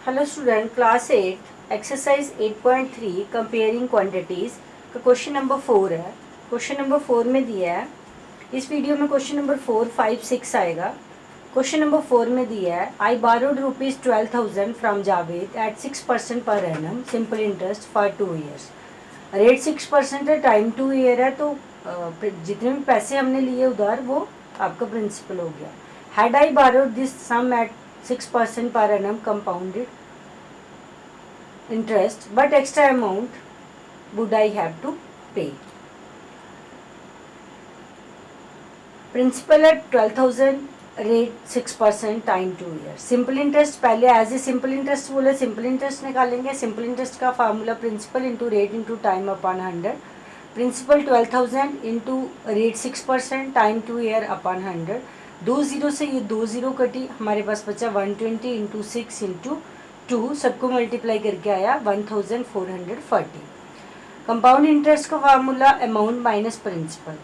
Hello student, class 8 exercise 8.3 comparing quantities का question number 4 है। Question number 4 में दिया है, इस वीडियो में क्वेश्चन नंबर 4, 5, 6 आएगा। क्वेश्चन नंबर 4 में दिया है, I borrowed ₹12,000 from Javed at 6% per annum simple interest for 2 years. Rate 6% है, टाइम 2 ईयर है, तो जितने भी पैसे हमने लिए उधार वो आपका प्रिंसिपल हो गया। Had I borrowed this sum at 6% per annum compounded interest, but extra amount would I have to pay? Principal at 12,000, rate 6%, time 2 years. Simple interest पहले एज ए सिंपल इंटरेस्ट बोले, सिंपल इंटरेस्ट निकालेंगे। Simple interest का formula principal into rate into time upon 100। Principal 12,000 into rate 6%, time 2 year upon 100। 2 zero से ये 2 zero कटी, हमारे पास बचा 120 into 6 into 2, सबको मल्टीप्लाई करके आया 1440। कंपाउंड इंटरेस्ट का फार्मूला अमाउंट माइनस प्रिंसिपल,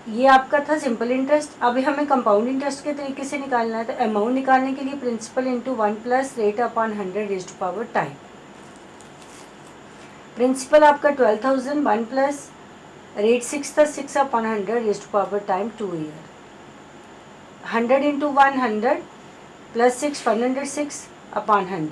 ये आपका था सिंपल इंटरेस्ट। अभी हमें कंपाउंड इंटरेस्ट के तरीके से निकालना है, तो अमाउंट निकालने के लिए principal into 1 plus rate upon 100 raised to power time. Principal आपका 12,000, 1 प्लस रेट 6 था, 6 upon 100 raised to power time 2 year. 100 into 100 plus 6 106 upon 100।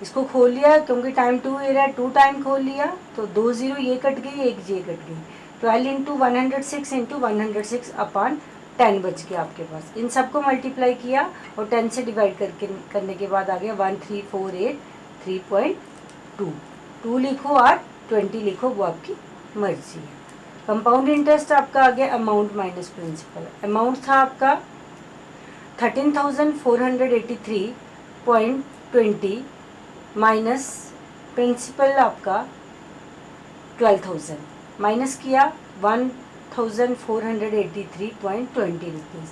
इसको खोल लिया क्योंकि टाइम 2 ईयर है, 2 टाइम खोल लिया तो 2 जीरो ये कट गई, 1 जे कट गई। 12 इंटू 106 इंटू 106 अपॉन 10 बच गया आपके पास। इन सबको मल्टीप्लाई किया और 10 से डिवाइड करने के बाद आ गया 1348.3.2। 2 लिखो और 20 लिखो, वो आपकी मर्जी है। कंपाउंड इंटरेस्ट आपका आ गया अमाउंट माइनस प्रिंसिपल। अमाउंट था आपका 13,483.20 माइनस प्रिंसिपल आपका 12,000, माइनस किया 1,483.20 रुपीज़।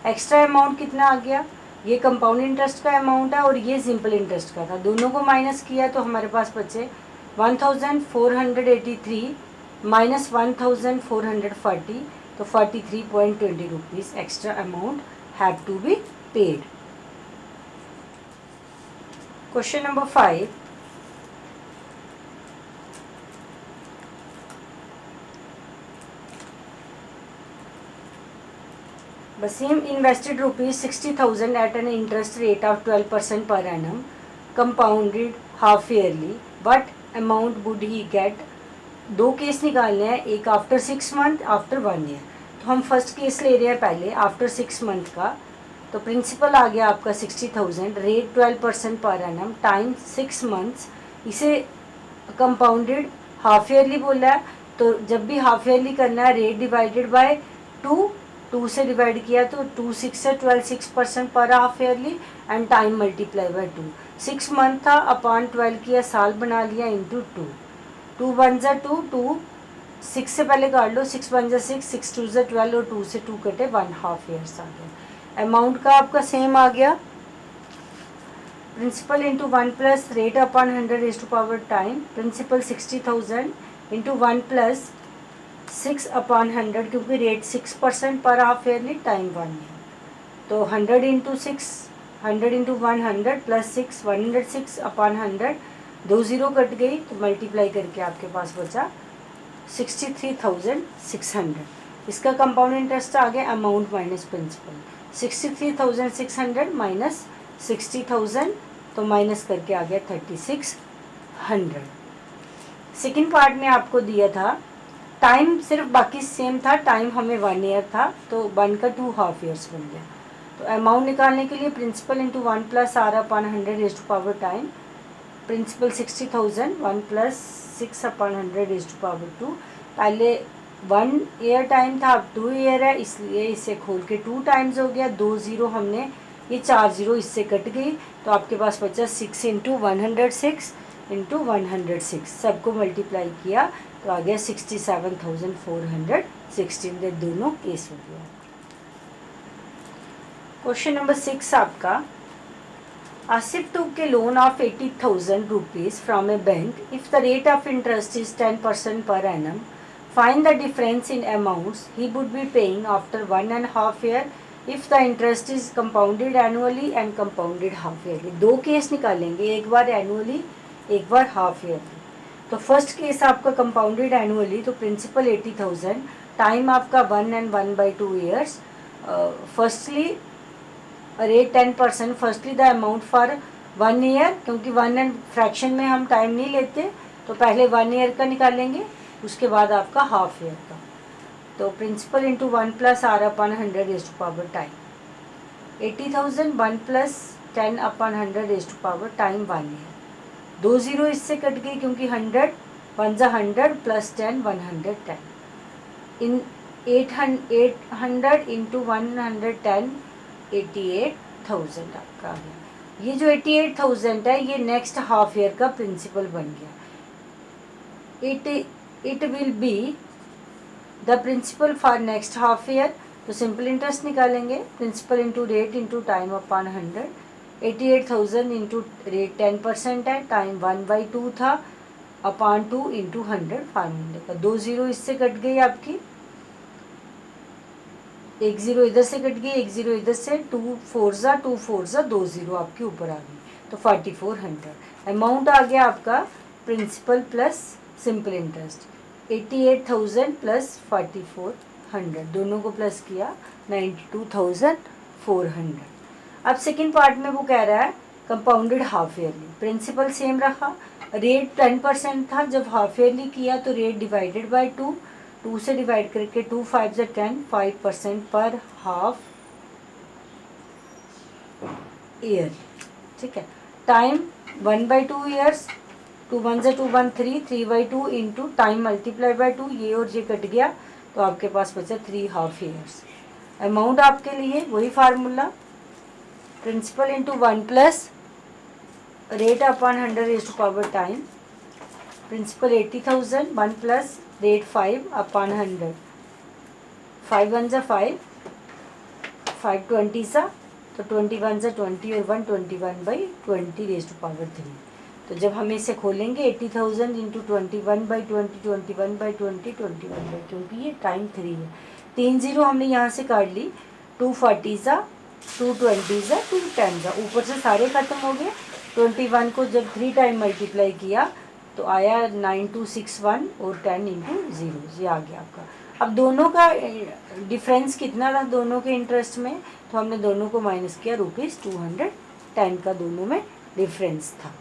एक्स्ट्रा अमाउंट कितना आ गया, ये कंपाउंड इंटरेस्ट का अमाउंट है और ये सिंपल इंटरेस्ट का था, दोनों को माइनस किया तो हमारे पास बचे 1,483 माइनस 1,440, तो 43.20 rupees extra amount have to be paid. Question number 5, Basim invested ₹60,000 at an interest rate of 12% per annum, compounded half yearly. What amount would he get? दो केस निकालने हैं, एक आफ्टर 6 मंथ, आफ्टर 1 ईयर। तो हम first case ले रहे हैं पहले आफ्टर 6 मंथ का। तो प्रिंसिपल आ गया आपका 60,000, rate 12% per annum, time 6 months. इसे कंपाउंडेड हाफ ईयरली बोला है, तो जब भी हाफ ईयरली करना है रेट डिवाइडेड बाय 2, 2 से डिवाइड किया तो 2 6 से 12, 6% पर half yearly and time multiply by 2। 6 month था अपॉन 12 किया, साल बना लिया इंटू 2। 2 1 जा 2, 2 6 से पहले काट लो, 6 1 जा 6, 6 2 जा 12 और 2 से 2 कटे, 1/2 ईयर्स आ गया। अमाउंट का आपका सेम आ गया, principal into 1 plus rate upon 100 raised to power time. Principal 60,000 into 1 plus 6 upon 100, क्योंकि रेट 6% पर हाफ ईयरली, टाइम 1 ईयर, तो 100 into 6, 100 into 100 plus 6, 106 upon 100, 2 zero cut गई तो मल्टीप्लाई करके आपके पास बचा 63,600। इसका कंपाउंड इंटरेस्ट आ गया अमाउंट माइनस प्रिंसिपल। 63,600 माइनस 60,000, तो माइनस करके आ गया 3,600। सेकेंड पार्ट में आपको दिया था टाइम सिर्फ बाकी सेम था, टाइम हमें 1 ईयर था, तो 1 का 2 हाफ ईयर्स बन गया। तो अमाउंट निकालने के लिए principal into 1 plus R upon 100 raised to power time. Principal 60,000, 1 plus 6 upon 100 raised to power 2। पहले 1 ईयर टाइम था, अब 2 ईयर है, इसलिए इसे खोल के 2 टाइम्स हो गया। 2 जीरो हमने, ये 4 जीरो इससे कट गई, तो आपके पास बचा 6 इंटू 106 इंटू 106, सबको मल्टीप्लाई किया तो आ गया 67,416। दोनों केस हो गया। क्वेश्चन नंबर 6 आपका, Asif took a loan of 80,000 rupees from a bank. If the rate of interest is 10% per annum, find the difference in amounts he would be paying after 1.5 years if the interest is compounded annually and compounded half yearly. दो case निकालेंगे, एक बार annually एक बार half yearly. तो first case आपका compounded annually, तो principal 80,000, time आपका 1 and 1/2 years. Firstly rate 10%, firstly the amount for 1 year, क्योंकि 1 and fraction में हम टाइम नहीं लेते, तो पहले 1 ईयर का निकालेंगे, उसके बाद आपका हाफ ईयर का। तो principal into 1 + R/100 time, 80,000 1 + 10/100 time 1 year. 2 0 इससे कट गई, क्योंकि 100 1 = 100 + 10 110। इन 800 इंटू 110 88,000 आपका आ गया। ये जो 88,000 है, ये नेक्स्ट हाफ ईयर का प्रिंसिपल बन गया। It will be the principal for next half year. तो सिंपल इंटरेस्ट निकालेंगे, principal into rate into time upon 100। 88,000 into rate 10% है, टाइम 1/2 था, अपॉन 2 इंटू 100 फार्मूले का। 2 0 इससे कट गई आपकी, 1 0 इधर से कट गई, 1 0 इधर से, 2 4 = 2 0 आपके ऊपर आ गई, तो 4400 अमाउंट आ गया आपका प्रिंसिपल प्लस सिंपल इंटरेस्ट। 88,000 + 4400 दोनों को प्लस किया, 92,400। अब सेकेंड पार्ट में वो कह रहा है compounded half yearly. Principal same रखा, रेट 10% था, जब हाफ ईयरली किया तो रेट डिवाइडेड बाय 2, 2 से डिवाइड करके 2 5 = 10, 5% पर हाफ ईयर। ठीक है, time 1/2 years, 2 1 = 2 1 3, 3/2 into time multiply by 2, ये और ये कट गया, तो आपके पास बचा 3 हाफ ईयर्स। अमाउंट आपके लिए वही formula, principal into 1 + rate upon 100 time. Principal 80,000, 1 + rate 5 upon 100, 5 1 = 5, 5 20 तो 21 = 20 और 1 21/20 तो जब हम इसे खोलेंगे 80,000 इंटू 21/20, 21/20, 21/20, ये टाइम 3 है। 3 0 हमने यहाँ से काट ली, 2 40 2 20 2 10, ऊपर से सारे खत्म हो गए। 21 को जब 3 टाइम मल्टीप्लाई किया तो आया 9261 और 10 इंटू 0, ये आ गया आपका। अब दोनों का डिफरेंस कितना था दोनों के इंटरेस्ट में, तो हमने दोनों को माइनस किया, ₹210 का दोनों में डिफरेंस था।